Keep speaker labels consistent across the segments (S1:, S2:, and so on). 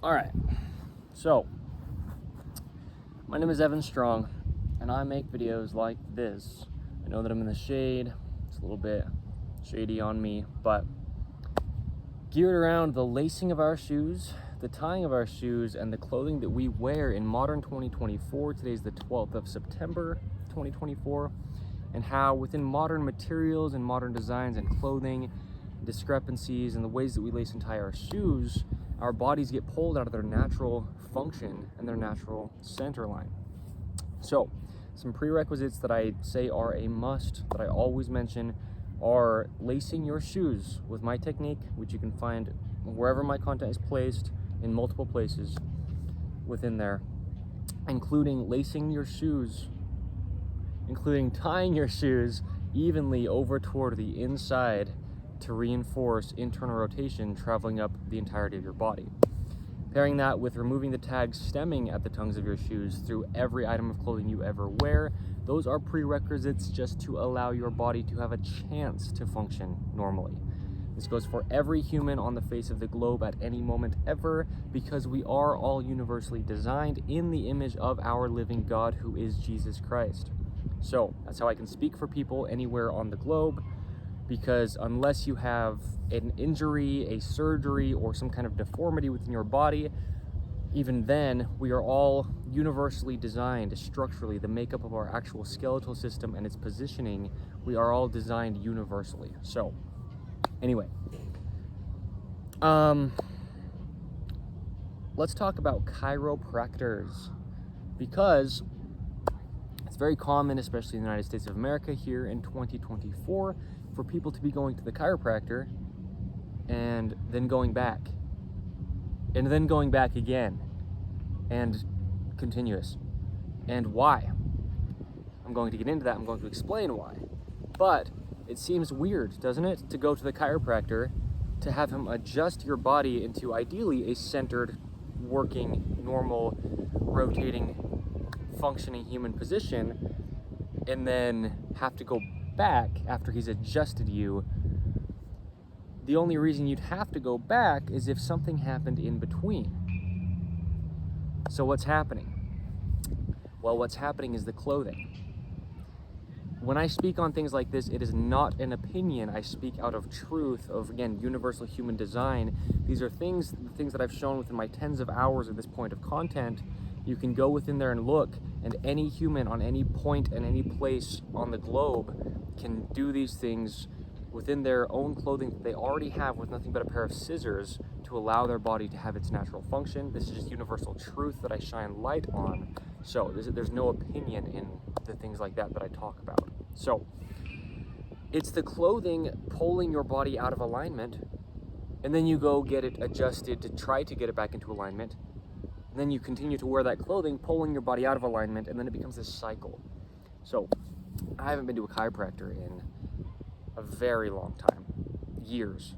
S1: All right, so my name is Evan Strong, and I make videos like this. I know that I'm in the shade. It's a little bit shady on me, but geared around the lacing of our shoes, the tying of our shoes, and the clothing that we wear in modern 2024. Today's the 12th of September, 2024, and how within modern materials and modern designs and clothing, discrepancies and the ways that we lace and tie our shoes, our bodies get pulled out of their natural function and their natural center line. So some prerequisites that I say are a must, that I always mention, are lacing your shoes with my technique, which you can find wherever my content is placed in multiple places within there, including lacing your shoes, including tying your shoes evenly over toward the inside to reinforce internal rotation traveling up the entirety of your body. Pairing that with removing the tags stemming at the tongues of your shoes through every item of clothing you ever wear, those are prerequisites just to allow your body to have a chance to function normally. This goes for every human on the face of the globe at any moment ever, because we are all universally designed in the image of our living God, who is Jesus Christ. So that's how I can speak for people anywhere on the globe, because unless you have an injury, a surgery, or some kind of deformity within your body, even then, we are all universally designed structurally. The makeup of our actual skeletal system and its positioning, we are all designed universally. So, anyway, let's talk about chiropractors, because it's very common, especially in the United States of America here in 2024, for people to be going to the chiropractor and then going back and then going back again and continuous. And why? I'm going to get into that. I'm going to explain why. But it seems weird, doesn't it, to go to the chiropractor to have him adjust your body into ideally a centered, working, normal, rotating, functioning human position, and then have to go back after he's adjusted you. The only reason you'd have to go back is if something happened in between. So what's happening? Well, what's happening is the clothing. When I speak on things like this, it is not an opinion. I speak out of truth, of, again, universal human design. These are the things that I've shown within my tens of hours at this point of content. You can go within there and look, and any human on any point and any place on the globe can do these things within their own clothing that they already have, with nothing but a pair of scissors to allow their body to have its natural function. This is just universal truth that I shine light on. So there's no opinion in the things like that I talk about. So it's the clothing pulling your body out of alignment, and then you go get it adjusted to try to get it back into alignment. And then you continue to wear that clothing, pulling your body out of alignment, and then it becomes this cycle. So I haven't been to a chiropractor in a very long time, years.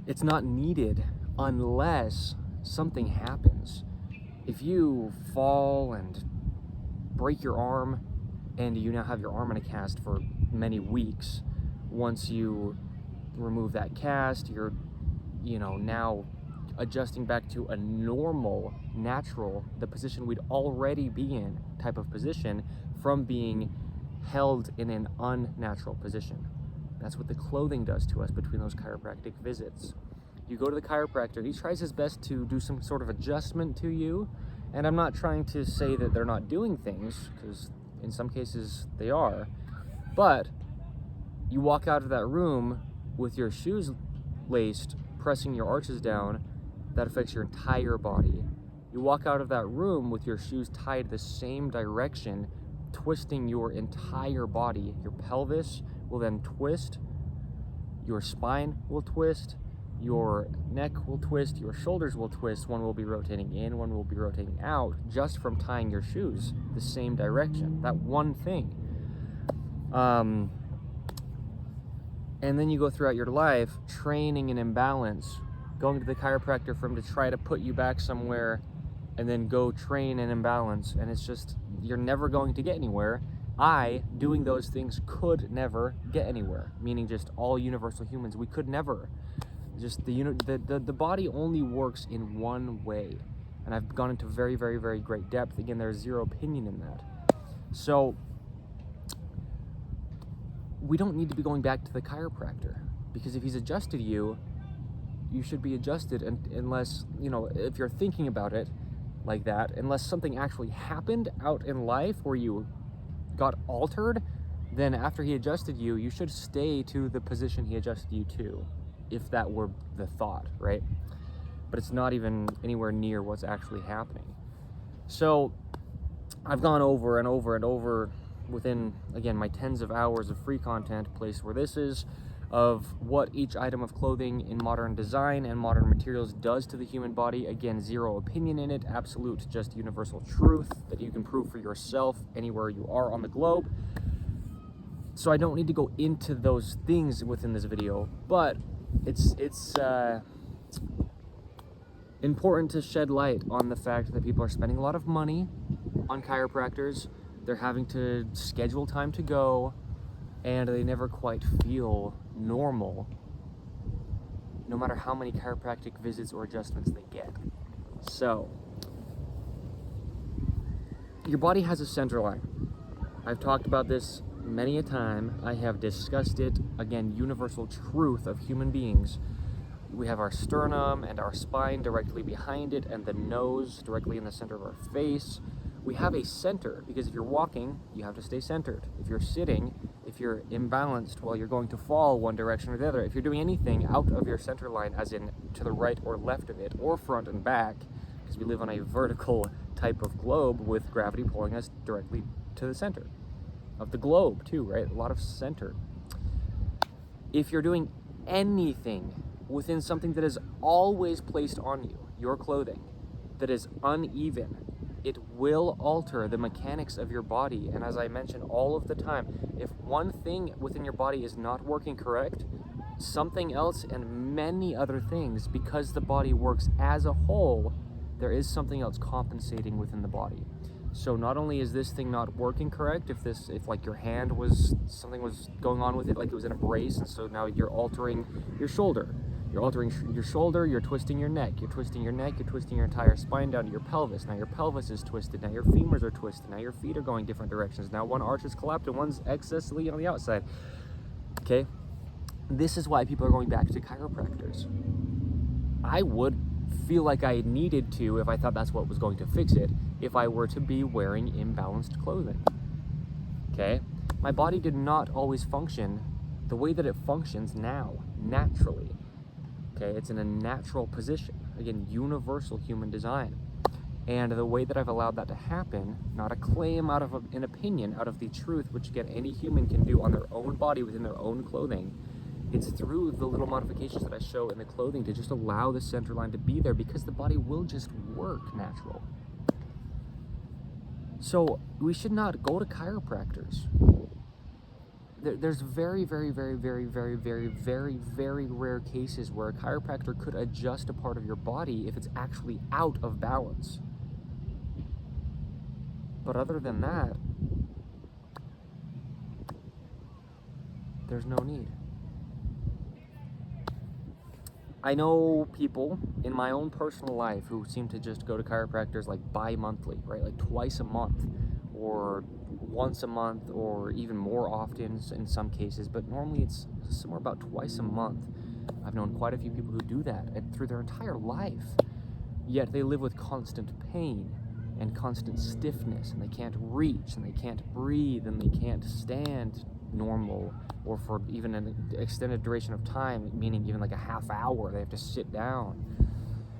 S1: It's not needed unless something happens. If you fall and break your arm, and you now have your arm in a cast for many weeks, once you remove that cast, you're, now adjusting back to a normal, natural, the position we'd already be in type of position, from being held in an unnatural position. That's what the clothing does to us between those chiropractic visits. You go to the chiropractor, he tries his best to do some sort of adjustment to you, and I'm not trying to say that they're not doing things, because in some cases they are, but you walk out of that room with your shoes laced, pressing your arches down. That affects your entire body. You walk out of that room with your shoes tied the same direction, twisting your entire body. Your pelvis will then twist, your spine will twist, your neck will twist, your shoulders will twist. One will be rotating in, one will be rotating out, just from tying your shoes the same direction. That one thing. And then you go throughout your life training an imbalance, going to the chiropractor for him to try to put you back somewhere, and then go train an imbalance. And it's just, you're never going to get anywhere. I, doing those things, could never get anywhere, meaning just all universal humans, we could never. Just the body only works in one way, and I've gone into very, very, very great depth. Again, there's zero opinion in that. So we don't need to be going back to the chiropractor, because if he's adjusted you, you should be adjusted, unless, you know, if you're thinking about it like that, unless something actually happened out in life where you got altered, then after he adjusted you, you should stay to the position he adjusted you to, if that were the thought, right? But it's not even anywhere near what's actually happening. So I've gone over and over and over within, again, my tens of hours of free content, place where this is, of what each item of clothing in modern design and modern materials does to the human body. Again, zero opinion in it, absolute, just universal truth that you can prove for yourself anywhere you are on the globe. So I don't need to go into those things within this video, but it's important to shed light on the fact that people are spending a lot of money on chiropractors. They're having to schedule time to go, and they never quite feel normal, no matter how many chiropractic visits or adjustments they get. So, your body has a center line. I've talked about this many a time. I have discussed it. Again, universal truth of human beings. We have our sternum and our spine directly behind it, and the nose directly in the center of our face. We have a center, because if you're walking, you have to stay centered. If you're sitting, if you're imbalanced, well, you're going to fall one direction or the other. If you're doing anything out of your center line, as in to the right or left of it, or front and back, because we live on a vertical type of globe with gravity pulling us directly to the center of the globe too, right? A lot of center. If you're doing anything within something that is always placed on you, your clothing, that is uneven, it will alter the mechanics of your body. And as I mention all of the time, if one thing within your body is not working correct, something else and many other things, because the body works as a whole, there is something else compensating within the body. So not only is this thing not working correct, if like your hand was, something was going on with it, like it was in a brace, and so now you're altering your shoulder. You're altering your shoulder, you're twisting your neck, you're twisting your neck, you're twisting your entire spine down to your pelvis. Now your pelvis is twisted, now your femurs are twisted, now your feet are going different directions. Now one arch is collapsed and one's excessively on the outside. Okay? This is why people are going back to chiropractors. I would feel like I needed to, if I thought that's what was going to fix it, if I were to be wearing imbalanced clothing. Okay? My body did not always function the way that it functions now, naturally. Okay, it's in a natural position. Again, universal human design. And the way that I've allowed that to happen, not a claim out of an opinion, out of the truth, which again, any human can do on their own body within their own clothing, it's through the little modifications that I show in the clothing to just allow the center line to be there, because the body will just work natural. So we should not go to chiropractors. There's very, very, very, very, very, very, very, very rare cases where a chiropractor could adjust a part of your body if it's actually out of balance. But other than that, there's no need. I know people in my own personal life who seem to just go to chiropractors like bi-monthly, right? Like twice a month, or once a month, or even more often in some cases, but normally it's somewhere about twice a month. I've known quite a few people who do that and through their entire life, yet they live with constant pain and constant stiffness, and they can't reach, and they can't breathe, and they can't stand normal, or for even an extended duration of time, meaning even like a half hour, they have to sit down.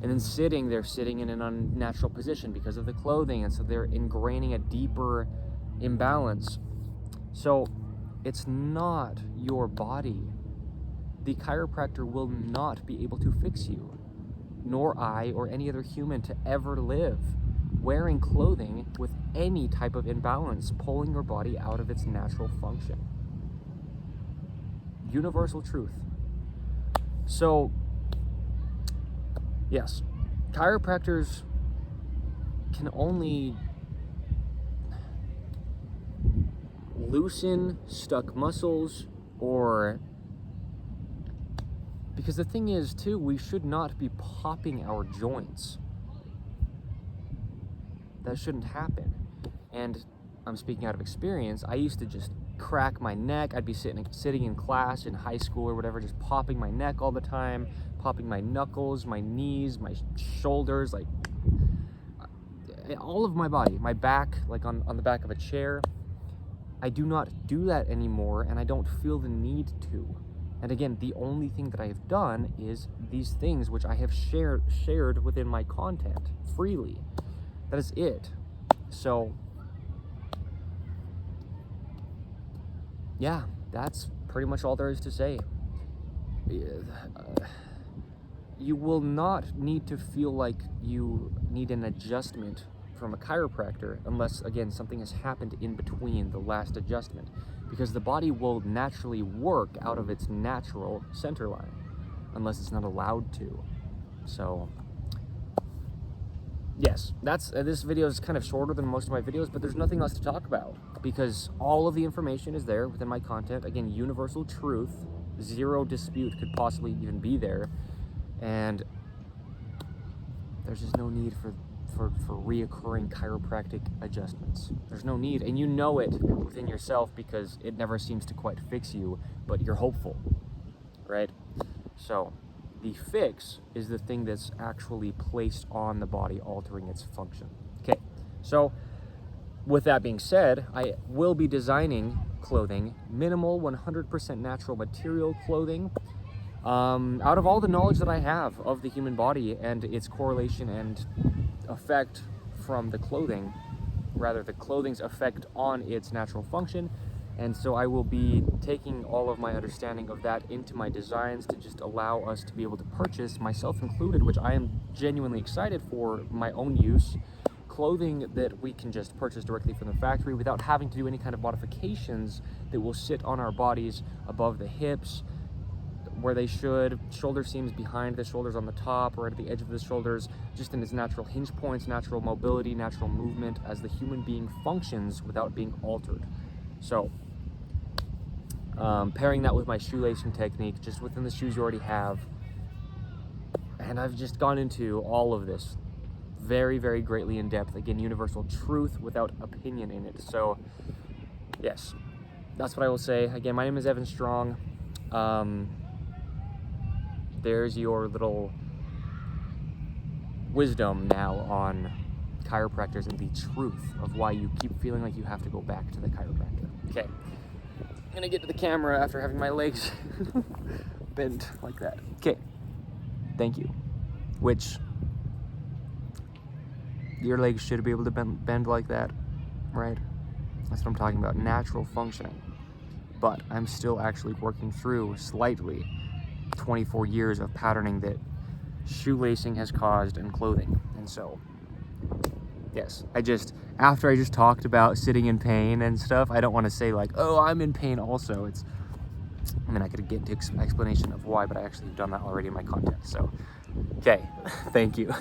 S1: And then sitting, they're sitting in an unnatural position because of the clothing, and so they're ingraining a deeper imbalance. So it's not your body. The chiropractor will not be able to fix you, nor I or any other human to ever live wearing clothing with any type of imbalance, pulling your body out of its natural function. Universal truth. So yes, chiropractors can only loosen stuck muscles or Because the thing is, too, we should not be popping our joints. That shouldn't happen. And I'm speaking out of experience. I used to just crack my neck. I'd be sitting in class in high school or whatever, just popping my neck all the time, popping my knuckles, my knees, my shoulders, like all of my body, my back, like on the back of a chair. I do not do that anymore, and I don't feel the need to. And again, the only thing that I have done is these things which I have shared within my content freely. That is it. So yeah, that's pretty much all there is to say. You will not need to feel like you need an adjustment from a chiropractor unless, again, something has happened in between the last adjustment, because the body will naturally work out of its natural center line unless it's not allowed to. So yes, that's this video is kind of shorter than most of my videos, but there's nothing else to talk about because all of the information is there within my content. Again, universal truth, zero dispute could possibly even be there, and there's just no need for reoccurring chiropractic adjustments. There's no need, and you know it within yourself because it never seems to quite fix you, but you're hopeful, right? So the fix is the thing that's actually placed on the body, altering its function. Okay, so with that being said, I will be designing clothing, minimal, 100% natural material clothing, out of all the knowledge that I have of the human body and its correlation and effect from the clothing, rather the clothing's effect on its natural function. And so I will be taking all of my understanding of that into my designs to just allow us to be able to purchase, myself included, which I am genuinely excited for my own use, clothing that we can just purchase directly from the factory without having to do any kind of modifications that will sit on our bodies above the hips, where they should, shoulder seams behind the shoulders on the top or at the edge of the shoulders, just in its natural hinge points, natural mobility, natural movement as the human being functions without being altered. So pairing that with my shoelacing technique, just within the shoes you already have. And I've just gone into all of this very, very greatly in depth. Again, universal truth without opinion in it. So yes, that's what I will say. Again, my name is Evan Strong. There's your little wisdom now on chiropractors and the truth of why you keep feeling like you have to go back to the chiropractor. Okay, I'm gonna get to the camera after having my legs bent like that. Okay, thank you. Which, your legs should be able to bend like that, right? That's what I'm talking about, natural functioning. But I'm still actually working through slightly 24 years of patterning that shoelacing has caused in clothing. And so yes, after I just talked about sitting in pain and stuff, I don't want to say like, oh, I'm in pain also. I could get into explanation of why, but I actually have done that already in my content. So okay, thank you.